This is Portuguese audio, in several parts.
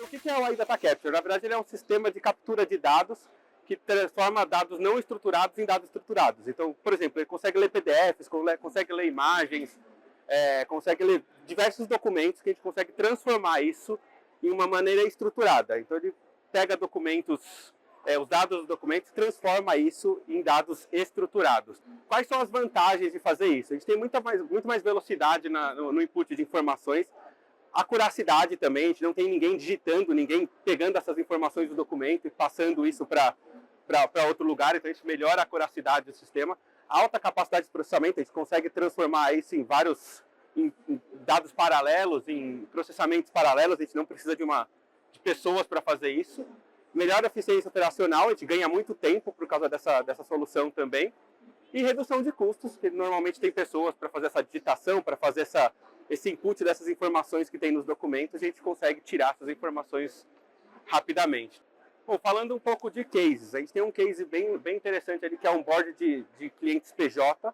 O que é o AI Data Capture? Na verdade, ele é um sistema de captura de dados que transforma dados não estruturados em dados estruturados. Então, por exemplo, ele consegue ler PDFs, consegue ler imagens, consegue ler diversos documentos que a gente consegue transformar isso em uma maneira estruturada. Então, ele pega documentos, os dados dos documentos e transforma isso em dados estruturados. Quais são as vantagens de fazer isso? A gente tem muito mais velocidade no input de informações, acuracidade também, a gente não tem ninguém digitando, ninguém pegando essas informações do documento e passando isso para outro lugar, então a gente melhora a acuracidade do sistema. Alta capacidade de processamento, a gente consegue transformar isso em vários em dados paralelos, em processamentos paralelos, a gente não precisa de pessoas para fazer isso. Melhora a eficiência operacional, a gente ganha muito tempo por causa dessa solução também. E redução de custos, que normalmente tem pessoas para fazer essa digitação, para fazer esse input dessas informações que tem nos documentos, a gente consegue tirar essas informações rapidamente. Bom, falando um pouco de cases, a gente tem um case bem interessante ali, que é um board de clientes PJ.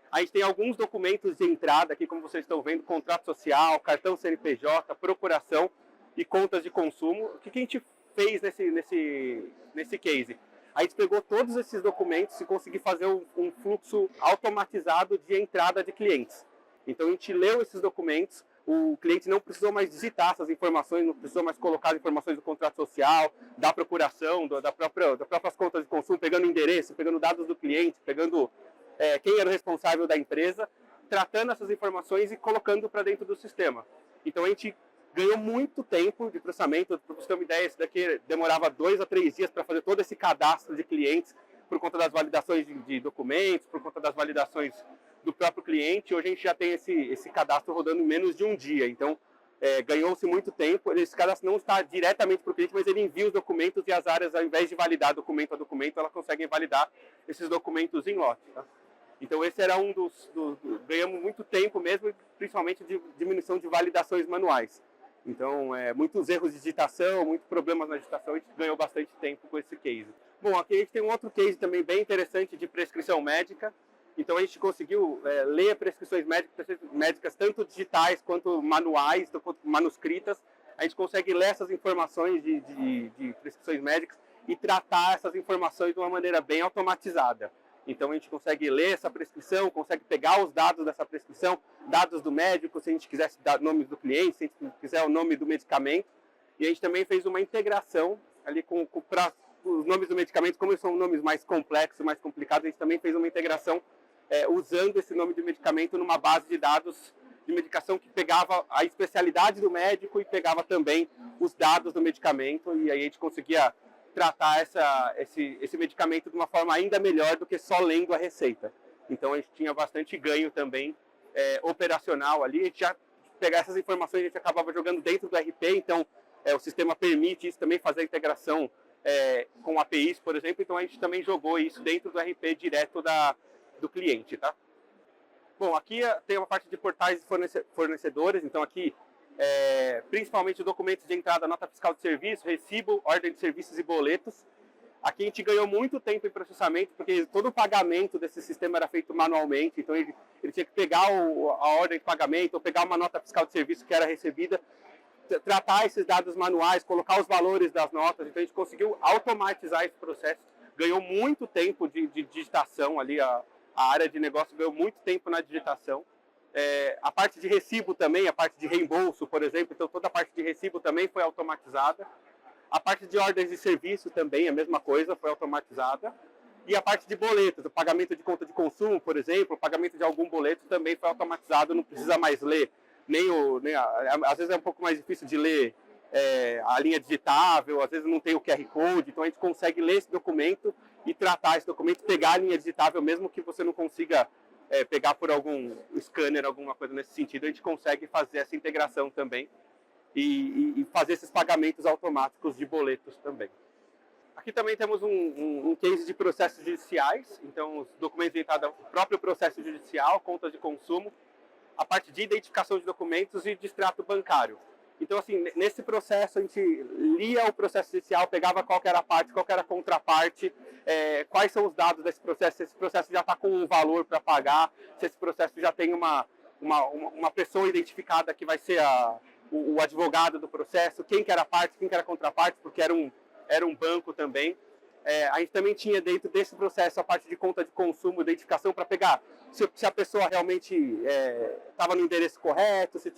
A gente tem alguns documentos de entrada aqui, como vocês estão vendo, contrato social, cartão CNPJ, procuração e contas de consumo. O que a gente fez nesse case? A gente pegou todos esses documentos e conseguiu fazer um fluxo automatizado de entrada de clientes. Então a gente leu esses documentos, o cliente não precisou mais digitar essas informações, não precisou mais colocar as informações do contrato social, da procuração, das próprias contas de consumo, pegando endereço, pegando dados do cliente, pegando quem era o responsável da empresa, tratando essas informações e colocando para dentro do sistema. Então a gente ganhou muito tempo de processamento. Para você ter uma ideia, isso daqui demorava 2 a 3 dias para fazer todo esse cadastro de clientes, por conta das validações de documentos, por conta das validações do próprio cliente. Hoje a gente já tem esse cadastro rodando em menos de um dia. Então, ganhou-se muito tempo. Esse cadastro não está diretamente para o cliente, mas ele envia os documentos e as áreas, ao invés de validar documento a documento, elas conseguem validar esses documentos em lote. Tá? Então, esse era ganhamos muito tempo mesmo, principalmente de diminuição de validações manuais. Então, muitos erros de digitação, muitos problemas na digitação, a gente ganhou bastante tempo com esse case. Bom, aqui a gente tem um outro case também bem interessante de prescrição médica. Então, a gente conseguiu ler prescrições médicas tanto digitais quanto manuais, quanto manuscritas. A gente consegue ler essas informações de prescrições médicas e tratar essas informações de uma maneira bem automatizada. Então, a gente consegue ler essa prescrição, consegue pegar os dados dessa prescrição, dados do médico, se a gente quisesse dar nomes do cliente, se a gente quiser o nome do medicamento. E a gente também fez uma integração ali para os nomes do medicamento, como são nomes mais complexos, mais complicados, a gente também fez uma integração usando esse nome de medicamento numa base de dados de medicação que pegava a especialidade do médico e pegava também os dados do medicamento, e aí a gente conseguia tratar esse medicamento de uma forma ainda melhor do que só lendo a receita. Então a gente tinha bastante ganho também operacional ali. A gente já pegar essas informações, a gente acabava jogando dentro do RP, então o sistema permite isso também, fazer a integração com APIs, por exemplo. Então a gente também jogou isso dentro do RP direto do cliente, tá? Bom, aqui tem uma parte de portais de fornecedores, então aqui principalmente documentos de entrada, nota fiscal de serviço, recibo, ordem de serviços e boletos. Aqui a gente ganhou muito tempo em processamento, porque todo o pagamento desse sistema era feito manualmente, então ele tinha que pegar a ordem de pagamento, ou pegar uma nota fiscal de serviço que era recebida, tratar esses dados manuais, colocar os valores das notas. Então a gente conseguiu automatizar esse processo, ganhou muito tempo de digitação ali, a área de negócio ganhou muito tempo na digitação. A parte de recibo também, a parte de reembolso, por exemplo, então toda a parte de recibo também foi automatizada. A parte de ordens de serviço também, a mesma coisa, foi automatizada. E a parte de boletos, o pagamento de conta de consumo, por exemplo, o pagamento de algum boleto também foi automatizado, não precisa mais ler, às vezes é um pouco mais difícil de ler a linha digitável, às vezes não tem o QR Code, então a gente consegue ler esse documento e tratar esse documento, pegar a linha digitável, mesmo que você não consiga pegar por algum scanner, alguma coisa nesse sentido, a gente consegue fazer essa integração também e fazer esses pagamentos automáticos de boletos também. Aqui também temos um case de processos judiciais, então os documentos de entrada, o próprio processo judicial, contas de consumo, a parte de identificação de documentos e de extrato bancário. Então, assim, nesse processo a gente lia o processo judicial, pegava qual que era a parte, qual que era a contraparte, quais são os dados desse processo, se esse processo já está com um valor para pagar, se esse processo já tem uma pessoa identificada que vai ser o advogado do processo, quem que era a parte, quem que era a contraparte, porque era um banco também. A gente também tinha dentro desse processo a parte de conta de consumo, identificação, para pegar se a pessoa realmente estava no endereço correto, se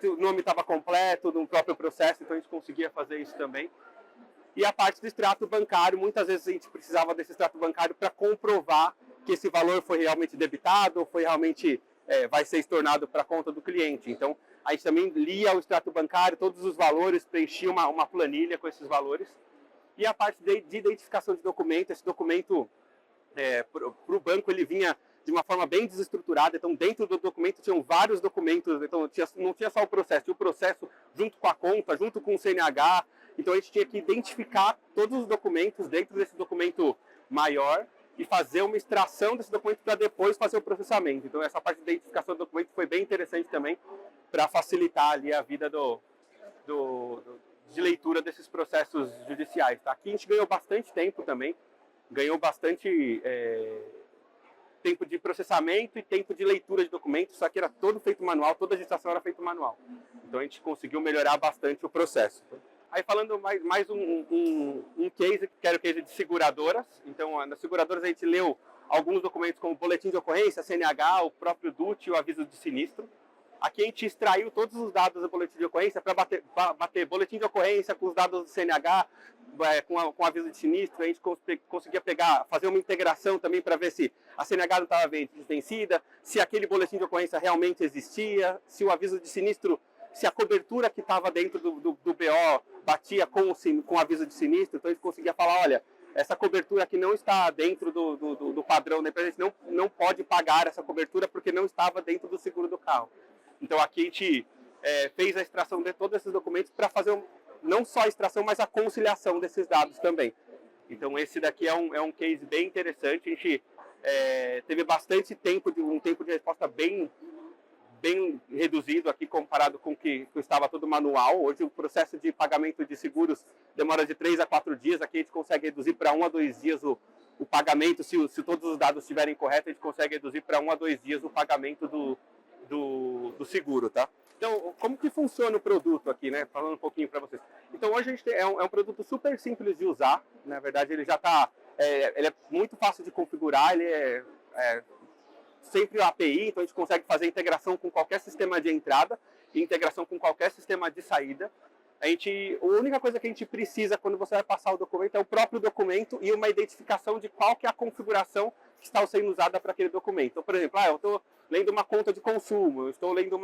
o nome estava completo no próprio processo, então a gente conseguia fazer isso também. E a parte do extrato bancário, muitas vezes a gente precisava desse extrato bancário para comprovar que esse valor foi realmente debitado, ou foi realmente vai ser estornado para a conta do cliente. Então, a gente também lia o extrato bancário, todos os valores, preenchia uma planilha com esses valores. E a parte de identificação de documento, esse documento, para o banco, ele vinha de uma forma bem desestruturada, então dentro do documento tinham vários documentos, então não tinha só o processo, tinha o processo junto com a conta, junto com o CNH, então a gente tinha que identificar todos os documentos dentro desse documento maior e fazer uma extração desse documento para depois fazer o processamento. Então essa parte de identificação do documento foi bem interessante também para facilitar ali a vida de leitura desses processos judiciais. Tá? Aqui a gente ganhou bastante tempo também, ganhou bastante tempo de processamento e tempo de leitura de documentos, só que era todo feito manual, toda a gestação era feita manual. Então a gente conseguiu melhorar bastante o processo. Aí falando mais um case, que era o case de seguradoras. Então nas seguradoras a gente leu alguns documentos como boletim de ocorrência, CNH, o próprio DUT e o aviso de sinistro. Aqui a gente extraiu todos os dados do boletim de ocorrência para bater boletim de ocorrência com os dados do CNH, com aviso de sinistro. A gente conseguia fazer uma integração também para ver se a CNH não estava vencida, se aquele boletim de ocorrência realmente existia, se o aviso de sinistro, se a cobertura que estava dentro do BO batia com o aviso de sinistro. Então a gente conseguia falar, olha, essa cobertura aqui não está dentro do padrão da empresa, a gente não pode pagar essa cobertura porque não estava dentro do seguro do carro. Então aqui a gente fez a extração de todos esses documentos para fazer não só a extração, mas a conciliação desses dados também. Então esse daqui é um case bem interessante. A gente teve bastante tempo, um tempo de resposta bem reduzido aqui comparado com o que estava todo manual. Hoje o processo de pagamento de seguros demora de 3 a 4 dias. Aqui a gente consegue reduzir para 1 a 2 dias o pagamento. Se todos os dados estiverem corretos, a gente consegue reduzir para 1 a 2 dias o pagamento do seguro, tá? Então, como que funciona o produto aqui, né? Falando um pouquinho para vocês. Então, hoje a gente é um produto super simples de usar. Na verdade, ele já está... ele é muito fácil de configurar, ele é sempre o API, então a gente consegue fazer integração com qualquer sistema de entrada e integração com qualquer sistema de saída. A única coisa que a gente precisa quando você vai passar o documento é o próprio documento e uma identificação de qual que é a configuração que está sendo usada para aquele documento. Então, por exemplo, eu estou lendo uma conta de consumo, eu estou lendo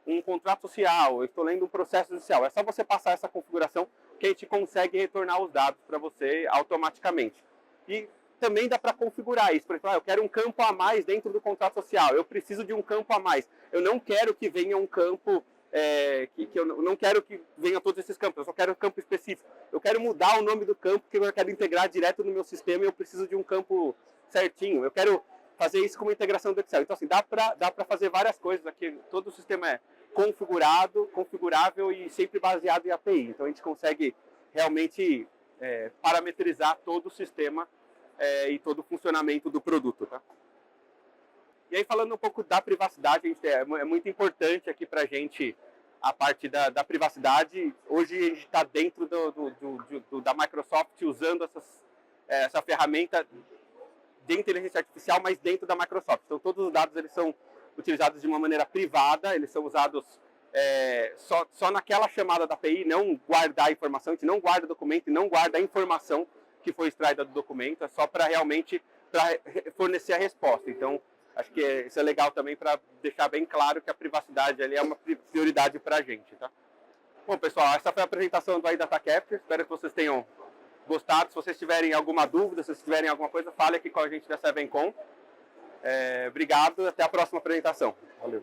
um contrato social, eu estou lendo um processo judicial. É só você passar essa configuração que a gente consegue retornar os dados para você automaticamente. E também dá para configurar isso. Por exemplo, eu quero um campo a mais dentro do contrato social, eu preciso de um campo a mais. Eu não quero que venha um campo, que eu não quero que venha todos esses campos, eu só quero um campo específico. Eu quero mudar o nome do campo, que eu quero integrar direto no meu sistema e eu preciso de um campo certinho. Eu quero fazer isso com uma integração do Excel. Então, assim, dá para fazer várias coisas aqui. Todo o sistema é configurável e sempre baseado em API. Então, a gente consegue realmente parametrizar todo o sistema e todo o funcionamento do produto, tá? E aí, falando um pouco da privacidade, é muito importante aqui para a gente a parte da privacidade. Hoje a gente está dentro da Microsoft usando essa ferramenta de inteligência artificial, mas dentro da Microsoft. Então, todos os dados eles são utilizados de uma maneira privada, eles são usados só naquela chamada da API, não guardar a informação, a gente não guarda o documento e não guarda a informação que foi extraída do documento, é só para realmente fornecer a resposta. Então, acho que isso é legal também para deixar bem claro que a privacidade ali é uma prioridade para a gente, tá? Bom, pessoal, essa foi a apresentação do iData Capture. Espero que vocês tenham gostado. Se vocês tiverem alguma dúvida, se vocês tiverem alguma coisa, fale aqui com a gente da Sevencom. Obrigado, até a próxima apresentação. Valeu.